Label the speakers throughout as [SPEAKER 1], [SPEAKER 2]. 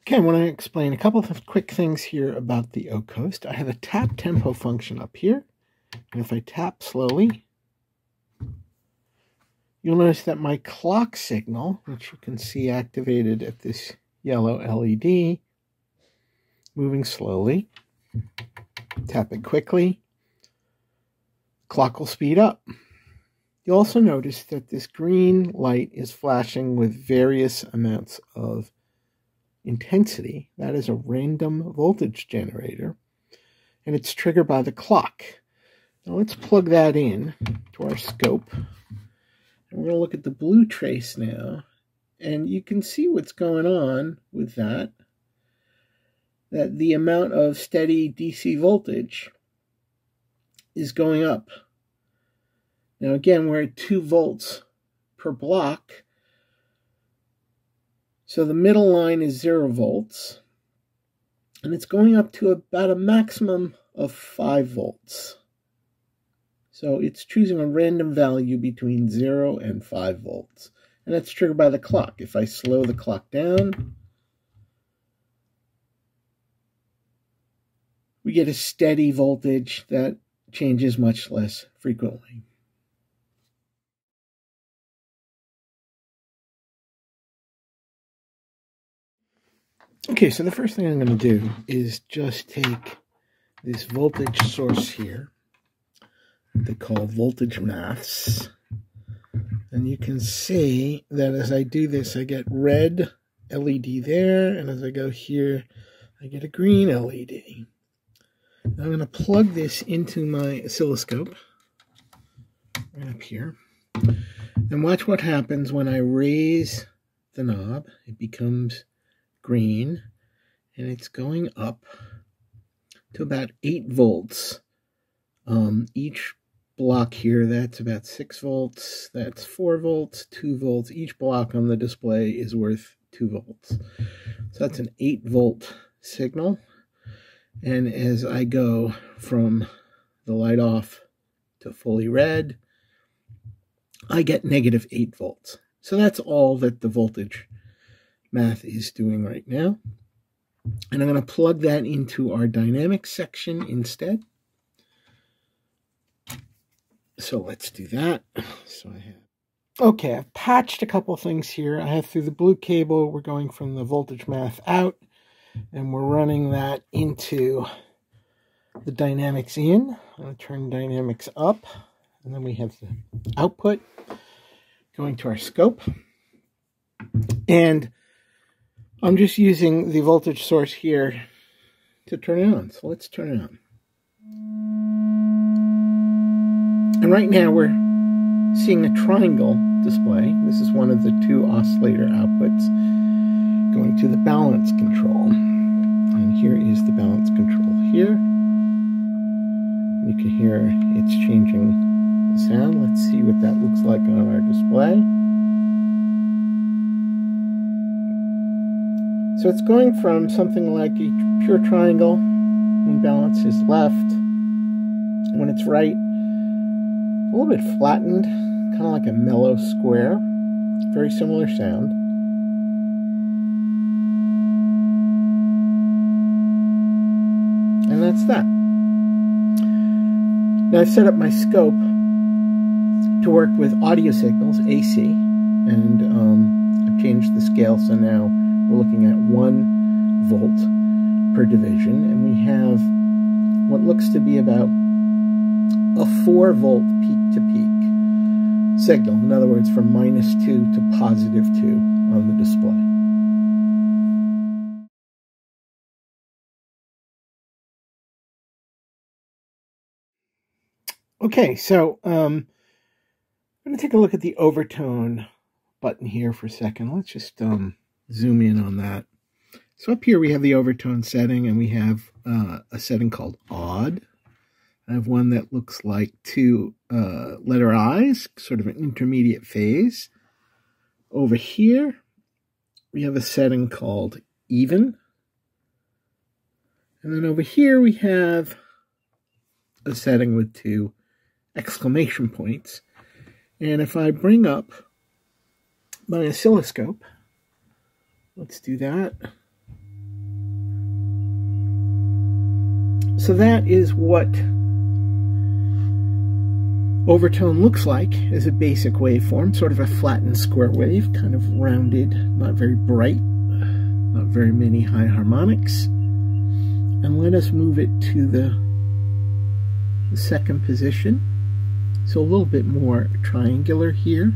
[SPEAKER 1] Okay, I want to explain a couple of quick things here about the O-Coast. I have a tap tempo function up here, and if I tap slowly, you'll notice that my clock signal, which you can see activated at this yellow LED, moving slowly. Tap it quickly, clock will speed up. You'll also notice that this green light is flashing with various amounts of intensity. That is a random voltage generator, and it's triggered by the clock. Now let's plug that in to our scope. And we're going to look at the blue trace now, and you can see what's going on with that the amount of steady DC voltage is going up. Now again, we're at 2 volts per block. So the middle line is 0 volts, and it's going up to about a maximum of 5 volts. So it's choosing a random value between 0 and 5 volts, and that's triggered by the clock. If I slow the clock down, we get a steady voltage that changes much less frequently. Okay, so the first thing I'm going to do is just take this voltage source here, they call voltage maths, and you can see that as I do this, I get red LED there, and as I go here, I get a green LED. Now I'm going to plug this into my oscilloscope, right up here, and watch what happens when I raise the knob. It becomes green, and it's going up to about 8 volts. Each block here, that's about 6 volts, that's 4 volts, 2 volts. Each block on the display is worth 2 volts. So that's an 8 volt signal. And as I go from the light off to fully red, I get negative 8 volts. So that's all that the voltage math is doing right now. And I'm going to plug that into our dynamics section instead. So let's do that. Okay, I've patched a couple things here. I have through the blue cable, we're going from the voltage math out, and we're running that into the dynamics in. I'm going to turn dynamics up, and then we have the output going to our scope. And I'm just using the voltage source here to turn it on. So let's turn it on. And right now we're seeing a triangle display. This is one of the 2 oscillator outputs going to the balance control. And here is the balance control here. You can hear it's changing the sound. Let's see what that looks like on our display. So it's going from something like a pure triangle when balance is left. When it's right, a little bit flattened, kind of like a mellow square. Very similar sound. And that's that. Now I've set up my scope to work with audio signals, AC, and I've changed the scale, so now we're looking at 1 volt per division, and we have what looks to be about a 4 volt peak-to-peak signal. In other words, from -2 to +2 on the display. Okay, so I'm going to take a look at the overtone button here for a second. Let's just zoom in on that. So up here we have the overtone setting, and we have a setting called odd. I have one that looks like 2 letter I's, sort of an intermediate phase. Over here we have a setting called even. And then over here we have a setting with 2 exclamation points. And if I bring up my oscilloscope, let's do that. So that is what Overtone looks like as a basic waveform, sort of a flattened square wave, kind of rounded, not very bright, not very many high harmonics. And let us move it to the second position. So a little bit more triangular here.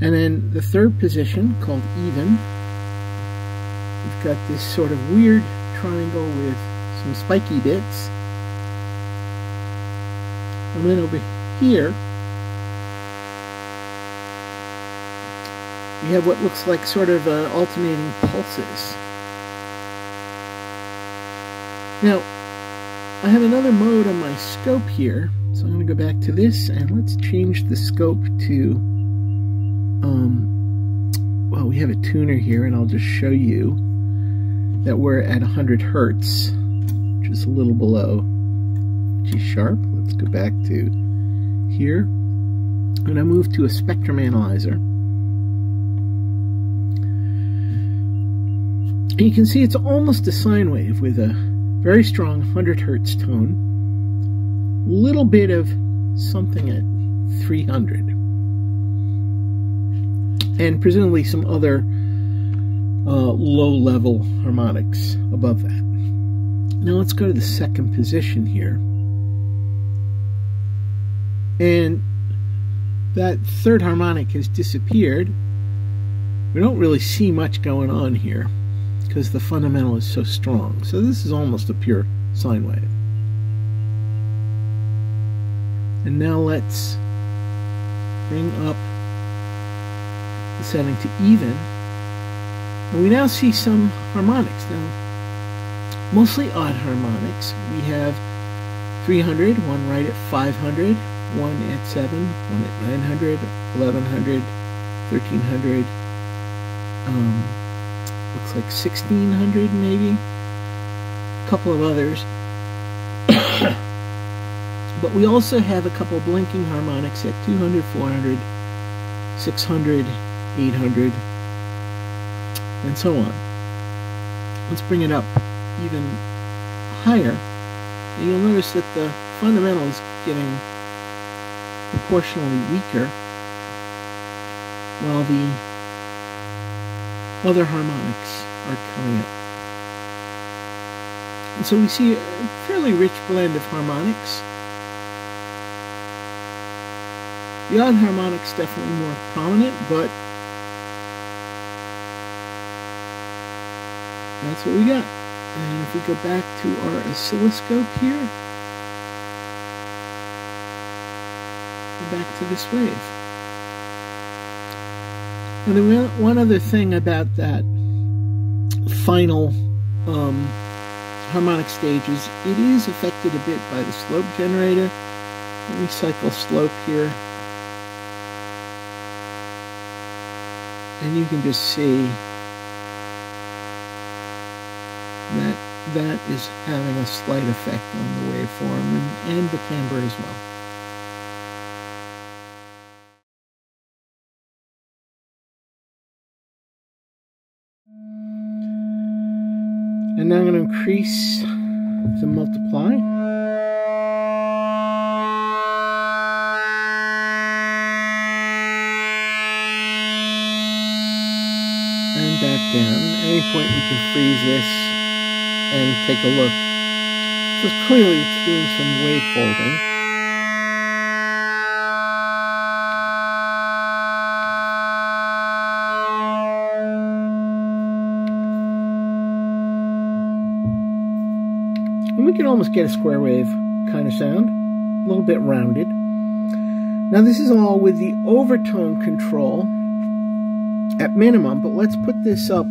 [SPEAKER 1] And then the third position, called even, we've got this sort of weird triangle with some spiky bits. And then over here, we have what looks like sort of alternating pulses. Now, I have another mode on my scope here, so I'm going to go back to this, and let's change the scope to, well, we have a tuner here, and I'll just show you that we're at 100 Hertz, which is a little below G sharp. Let's go back to here, and I move to a spectrum analyzer. And you can see it's almost a sine wave with a very strong 100 Hertz tone, little bit of something at 300, and presumably some other low-level harmonics above that. Now let's go to the second position here. And that third harmonic has disappeared. We don't really see much going on here because the fundamental is so strong. So this is almost a pure sine wave. And now let's bring up the setting to even. And we now see some harmonics. Now, mostly odd harmonics. We have 300, one right at 500, one at 7, one at 900, 1100, 1300, looks like 1600 maybe, a couple of others. But we also have a couple of blinking harmonics at 200, 400, 600, 800, and so on. Let's bring it up even higher, and you'll notice that the fundamental is getting proportionally weaker, while the other harmonics are coming up. And so we see a fairly rich blend of harmonics. The odd harmonics definitely more prominent, but that's what we got. And if we go back to our oscilloscope here, back to this wave. And then one other thing about that final harmonic stage is it is affected a bit by the slope generator. Let me cycle slope here. And you can just see that that is having a slight effect on the waveform and the timbre as well. And now I'm going to increase the multiply. And back down. At any point we can freeze this and take a look. So clearly it's doing some wave folding. And we can almost get a square wave kind of sound, a little bit rounded. Now this is all with the overtone control at minimum, but let's put this up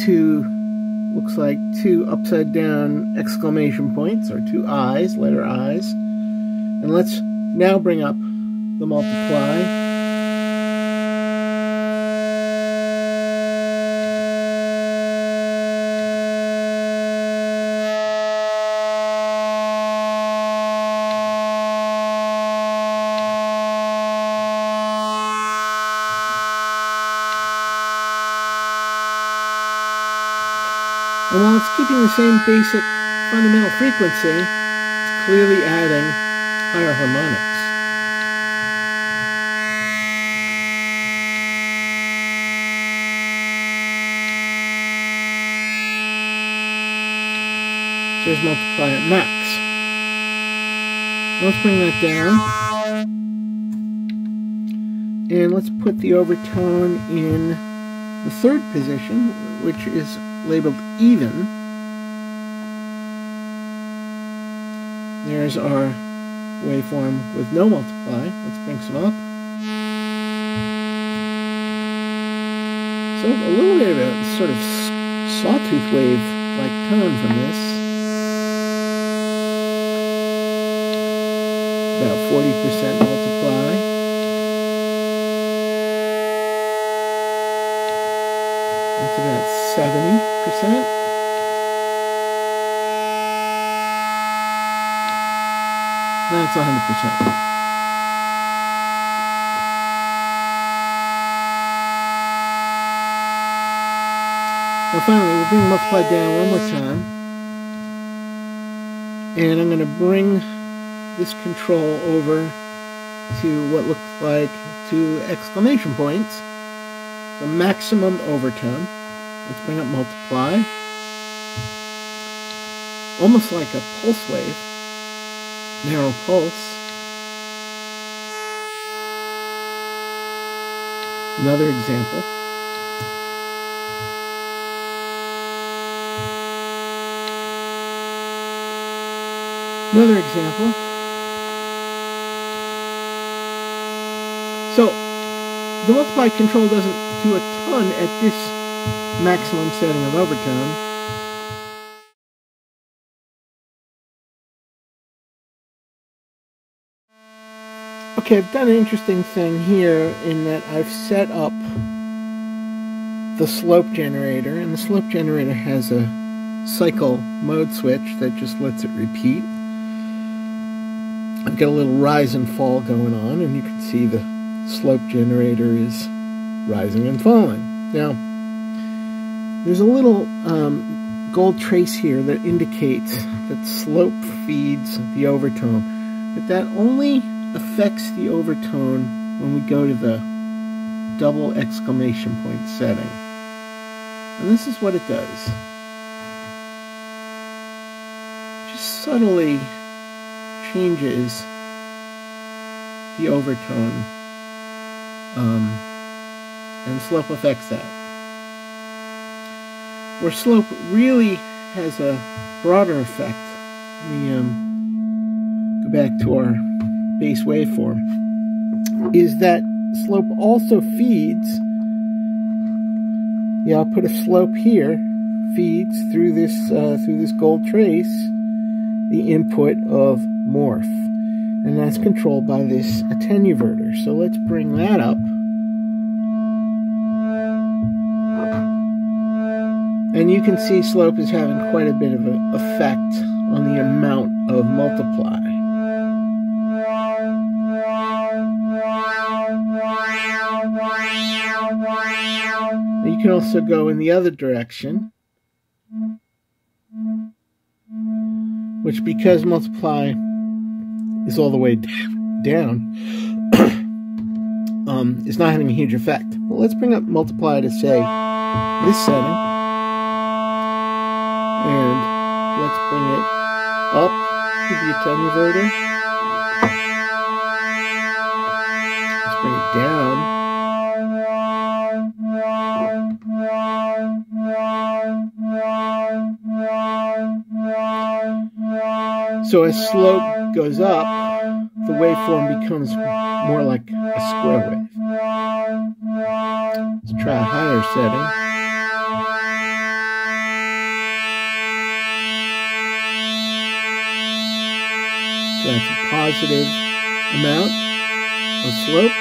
[SPEAKER 1] to, looks like 2 upside down exclamation points, or 2 eyes, letter I's. And let's now bring up the multiply. And while it's keeping the same basic fundamental frequency, it's clearly adding higher harmonics. So here's multiply at max. Let's bring that down. And let's put the overtone in the third position, which is labeled even. There's our waveform with no multiply. Let's bring some up. So a little bit of a sort of sawtooth wave-like tone from this. About 40% multiply. That's about 70%. That's 100%. Now finally, we'll bring multiply down one more time. And I'm going to bring this control over to what looks like 2 exclamation points. So maximum overtone. Let's bring up multiply. Almost like a pulse wave. Narrow pulse. Another example. Another example. So, the multiply control doesn't do a ton at this maximum setting of overtone. Okay, I've done an interesting thing here in that I've set up the slope generator, and the slope generator has a cycle mode switch that just lets it repeat. I've got a little rise and fall going on, and you can see the slope generator is rising and falling. Now, there's a little gold trace here that indicates that slope feeds the overtone, but that only affects the overtone when we go to the double exclamation point setting. And this is what it does. Just subtly changes the overtone, and slope affects that. Where slope really has a broader effect, let me go back to our base waveform, is that slope also feeds the output of slope here, feeds through this gold trace the input of morph, and that's controlled by this attenuverter. So let's bring that up, and you can see slope is having quite a bit of an effect on the amount of multiply. You can also go in the other direction, which, because multiply is all the way down, is not having a huge effect. Well, let's bring up multiply to, say, this setting, and let's bring it up to the attenuverter. Let's bring it down. So as slope goes up, the waveform becomes more like a square wave. Let's try a higher setting. So that's a positive amount of slope.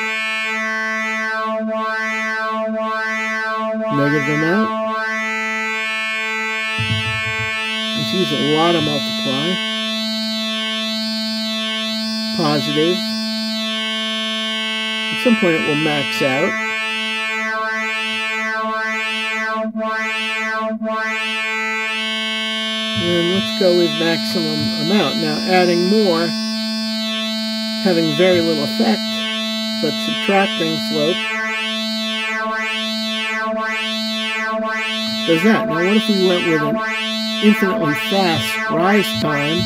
[SPEAKER 1] Negative amount. Let's use a lot of multiply. Positive. At some point it will max out. then let's go with maximum amount. Now adding more, having very little effect, but subtracting slope does that. Now what if we went with an infinitely fast rise time?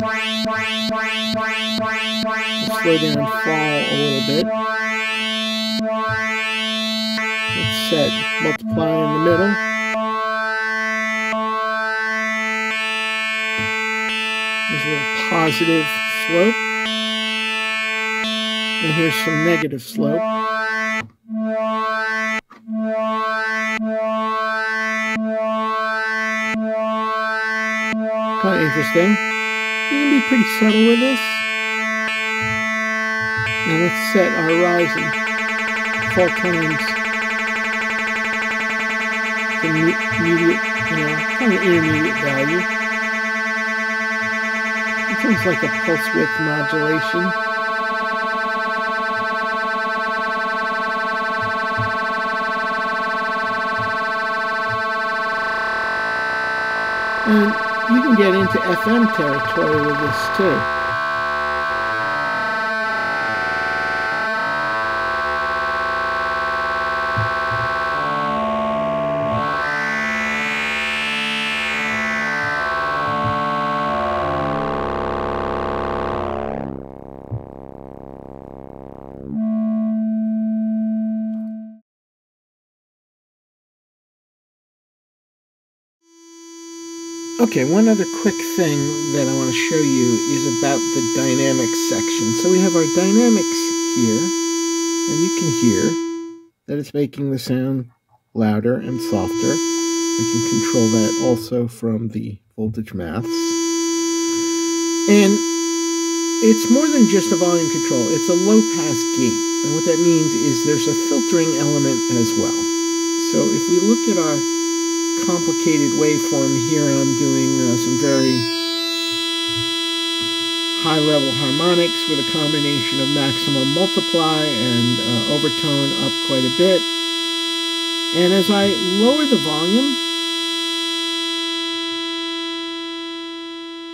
[SPEAKER 1] Let's slow down and fall a little bit. Let's set multiply in the middle. There's a little positive slope. And here's some negative slope. Kind of interesting. You can be pretty subtle with this. Now let's set our rise and fall times to immediate, kind of intermediate value. It's almost like a pulse width modulation. And you can get into FM territory with this too. Okay, one other quick thing that I want to show you is about the dynamics section. So we have our dynamics here, and you can hear that it's making the sound louder and softer. We can control that also from the voltage maths. And it's more than just a volume control, it's a low-pass gate. And what that means is there's a filtering element as well. So if we look at our complicated waveform here, I'm doing some very high-level harmonics with a combination of maximum multiply and overtone up quite a bit. And as I lower the volume,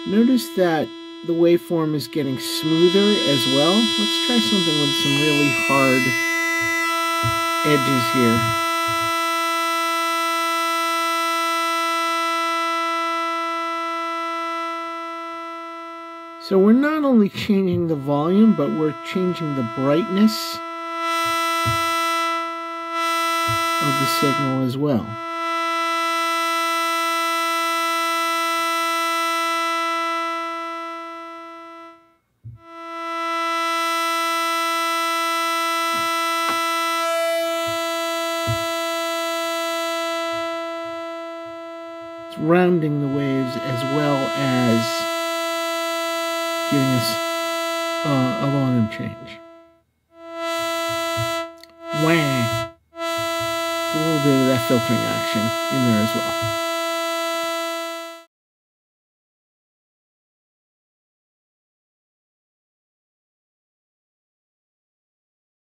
[SPEAKER 1] notice that the waveform is getting smoother as well. Let's try something with some really hard edges here. So we're not only changing the volume, but we're changing the brightness of the signal as well. It's rounding the waves as well as giving us a volume change. Wah! A little bit of that filtering action in there as well.